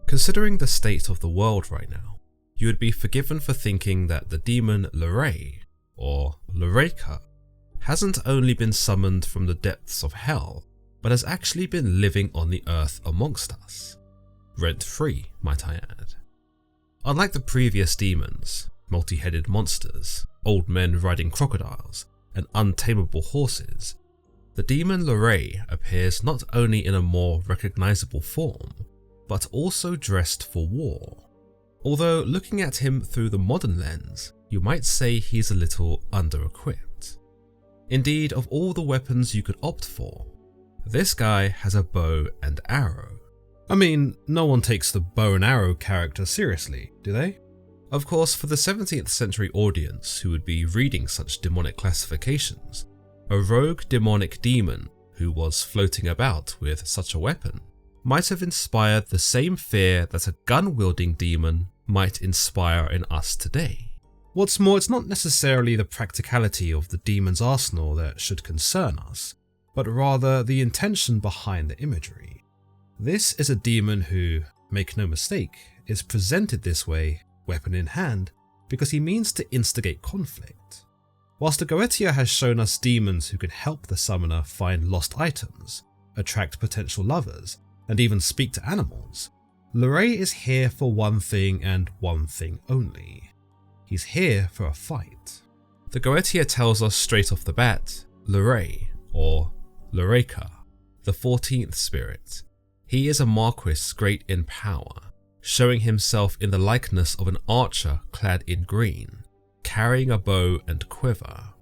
Considering the state of the world right now, you would be forgiven for thinking that the demon Leraie, or Leraikha, hasn't only been summoned from the depths of hell, but has actually been living on the earth amongst us. Rent-free, might I add. Unlike the previous demons, multi-headed monsters, old men riding crocodiles, and untameable horses, the demon Leraie appears not only in a more recognisable form, but also dressed for war. Although looking at him through the modern lens, you might say he's a little under-equipped. Indeed, of all the weapons you could opt for, this guy has a bow and arrow. I mean, no one takes the bow and arrow character seriously, do they? Of course, for the 17th century audience who would be reading such demonic classifications, a rogue demonic demon who was floating about with such a weapon might have inspired the same fear that a gun-wielding demon might inspire in us today. What's more, it's not necessarily the practicality of the demon's arsenal that should concern us, but rather the intention behind the imagery. This is a demon who, make no mistake, is presented this way, weapon in hand, because he means to instigate conflict. Whilst the Goetia has shown us demons who can help the summoner find lost items, attract potential lovers, and even speak to animals, Leraie is here for one thing and one thing only. He's here for a fight. The Goetia tells us straight off the bat, Leraie, or Leraikha, the 14th spirit. He is a Marquis great in power, showing himself in the likeness of an archer clad in green, carrying a bow and quiver.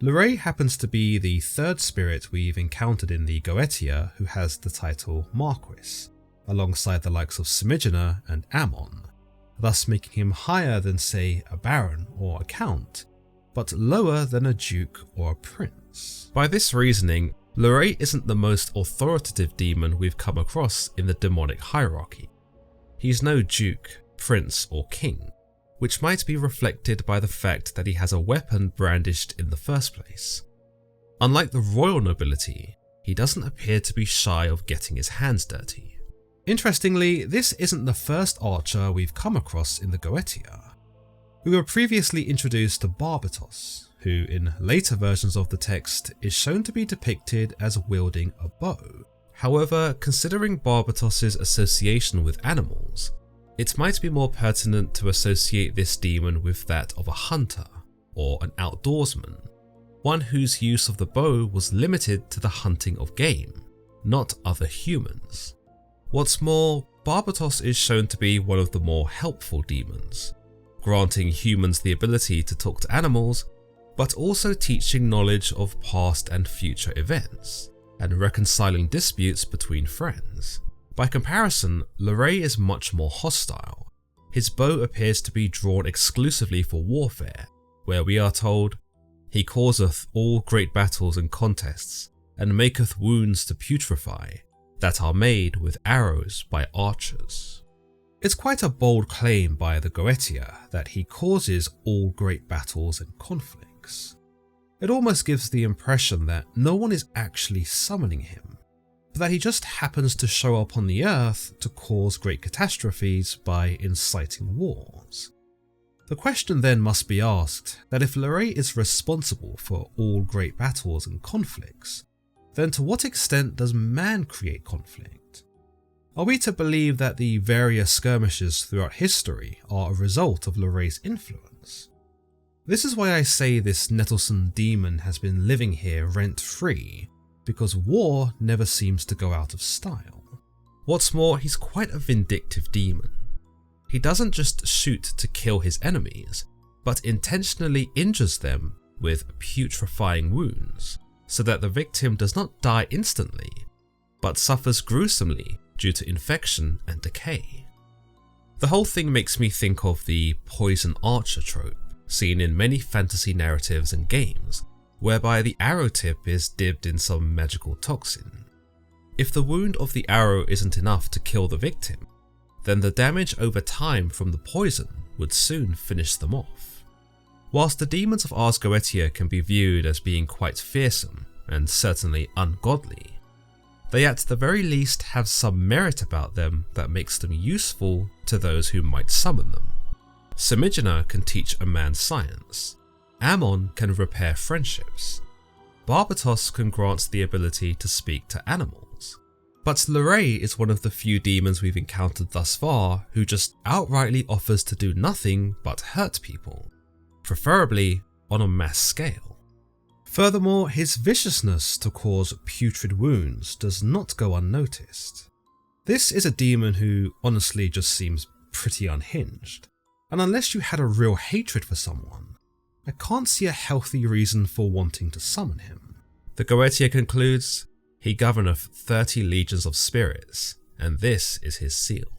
Leraie happens to be the third spirit we've encountered in the Goetia who has the title Marquis, alongside the likes of Smigena and Ammon, thus making him higher than, say, a baron or a count, but lower than a duke or a prince. By this reasoning, Leraie isn't the most authoritative demon we've come across in the demonic hierarchy. He's no duke, prince or king, which might be reflected by the fact that he has a weapon brandished in the first place. Unlike the royal nobility, he doesn't appear to be shy of getting his hands dirty. Interestingly, this isn't the first archer we've come across in the Goetia. We were previously introduced to Barbatos, who in later versions of the text is shown to be depicted as wielding a bow. However, considering Barbatos' association with animals, it might be more pertinent to associate this demon with that of a hunter, or an outdoorsman, one whose use of the bow was limited to the hunting of game, not other humans. What's more, Barbatos is shown to be one of the more helpful demons, granting humans the ability to talk to animals, but also teaching knowledge of past and future events, and reconciling disputes between friends. By comparison, Leraie is much more hostile. His bow appears to be drawn exclusively for warfare, where we are told, "He causeth all great battles and contests, and maketh wounds to putrefy, that are made with arrows by archers." It's quite a bold claim by the Goetia that he causes all great battles and conflicts. It almost gives the impression that no one is actually summoning him, but that he just happens to show up on the earth to cause great catastrophes by inciting wars. The question then must be asked that if Leraie is responsible for all great battles and conflicts, then to what extent does man create conflict? Are we to believe that the various skirmishes throughout history are a result of Leraie's influence? This is why I say this nettlesome demon has been living here rent-free, because war never seems to go out of style. What's more, he's quite a vindictive demon. He doesn't just shoot to kill his enemies, but intentionally injures them with putrefying wounds, so that the victim does not die instantly, but suffers gruesomely due to infection and decay. The whole thing makes me think of the poison archer trope, seen in many fantasy narratives and games, whereby the arrow tip is dipped in some magical toxin. If the wound of the arrow isn't enough to kill the victim, then the damage over time from the poison would soon finish them off. Whilst the demons of Ars Goetia can be viewed as being quite fearsome and certainly ungodly, They at the very least have some merit about them that makes them useful to those who might summon them. Semigena can teach a man science. Ammon can repair friendships. Barbatos can grant the ability to speak to animals. But Leraie is one of the few demons we've encountered thus far who just outrightly offers to do nothing but hurt people, preferably on a mass scale. Furthermore, his viciousness to cause putrid wounds does not go unnoticed. This is a demon who honestly just seems pretty unhinged, and unless you had a real hatred for someone, I can't see a healthy reason for wanting to summon him. The Goetia concludes, "He governeth 30 legions of spirits, and this is his seal."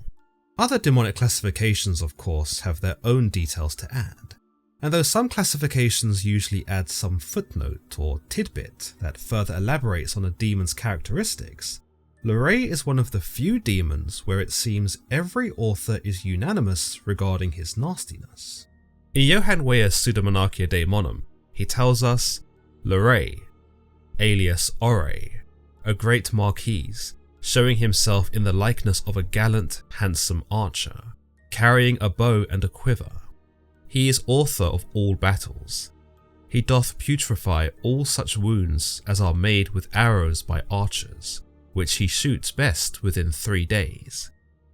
Other demonic classifications, of course, have their own details to add, and though some classifications usually add some footnote or tidbit that further elaborates on a demon's characteristics, Leraie is one of the few demons where it seems every author is unanimous regarding his nastiness. In Johann Weyer's Pseudomonarchia Daemonum, he tells us, Leraie, alias Ore, a great marquise, showing himself in the likeness of a gallant, handsome archer, carrying a bow and a quiver. He is author of all battles. He doth putrefy all such wounds as are made with arrows by archers, which he shoots best within 3 days,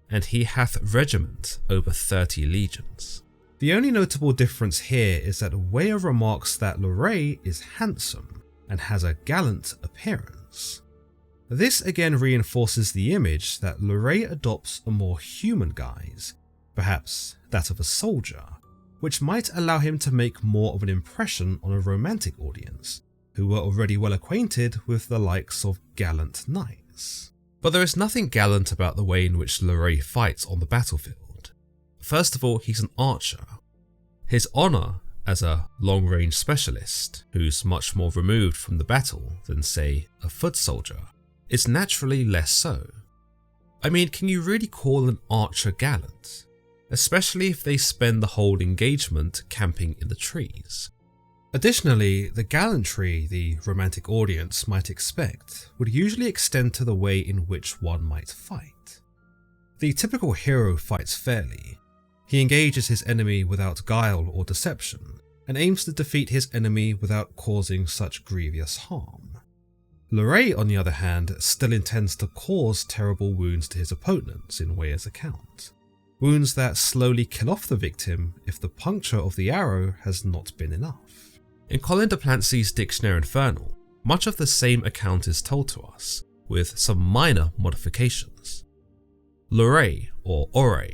and he hath regiment over 30 legions. The only notable difference here is that Weyer remarks that Leraie is handsome and has a gallant appearance. This again reinforces the image that Leraie adopts a more human guise, perhaps that of a soldier, which might allow him to make more of an impression on a romantic audience, who were already well acquainted with the likes of gallant knights. But there is nothing gallant about the way in which Leraie fights on the battlefield. First of all, he's an archer. His honour as a long-range specialist, who's much more removed from the battle than, say, a foot soldier, is naturally less so. I mean, can you really call an archer gallant? Especially if they spend the whole engagement camping in the trees. Additionally, the gallantry the romantic audience might expect would usually extend to the way in which one might fight. The typical hero fights fairly. He engages his enemy without guile or deception, and aims to defeat his enemy without causing such grievous harm. Leraie, on the other hand, still intends to cause terrible wounds to his opponents in Weyer's account. Wounds that slowly kill off the victim if the puncture of the arrow has not been enough. In Colin de Plancy's Dictionary Infernal, much of the same account is told to us, with some minor modifications. Leraie, or Ore,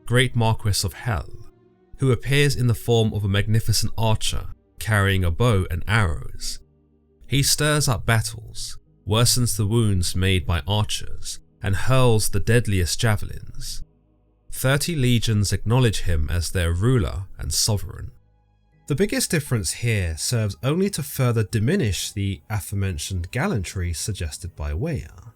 Great Marquess of Hell, who appears in the form of a magnificent archer carrying a bow and arrows. He stirs up battles, worsens the wounds made by archers, and hurls the deadliest javelins. 30 legions acknowledge him as their ruler and sovereign. The biggest difference here serves only to further diminish the aforementioned gallantry suggested by Weyer.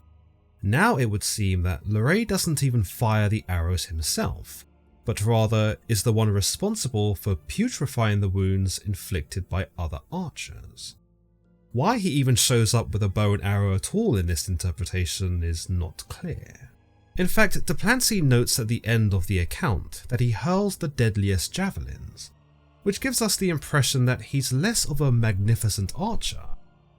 Now it would seem that Leraie doesn't even fire the arrows himself, but rather is the one responsible for putrefying the wounds inflicted by other archers. Why he even shows up with a bow and arrow at all in this interpretation is not clear. In fact, de Plancy notes at the end of the account that he hurls the deadliest javelins, which gives us the impression that he's less of a magnificent archer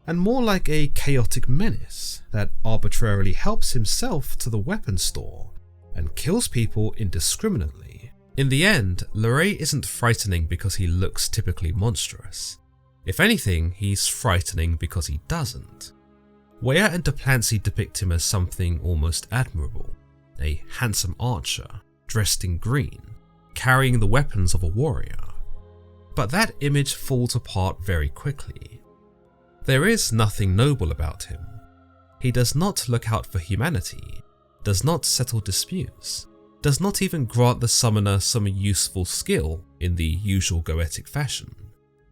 and more like a chaotic menace that arbitrarily helps himself to the weapon store and kills people indiscriminately. In the end, Leraie isn't frightening because he looks typically monstrous. If anything, he's frightening because he doesn't. Weyer and de Plancy depict him as something almost admirable, a handsome archer, dressed in green, carrying the weapons of a warrior. But that image falls apart very quickly. There is nothing noble about him. He does not look out for humanity, does not settle disputes, does not even grant the summoner some useful skill in the usual Goetic fashion.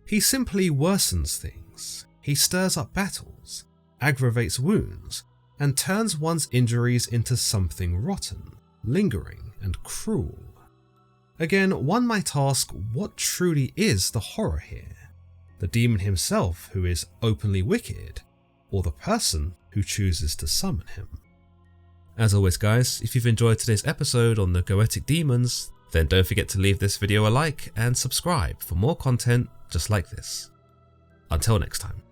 He simply worsens things. He stirs up battles, aggravates wounds, and turns one's injuries into something rotten, lingering, and cruel. Again, one might ask, what truly is the horror here? The demon himself, who is openly wicked, or the person who who chooses to summon him. As always guys, if you've enjoyed today's episode on the Goetic demons, then don't forget to leave this video a like and subscribe for more content just like this. Until next time.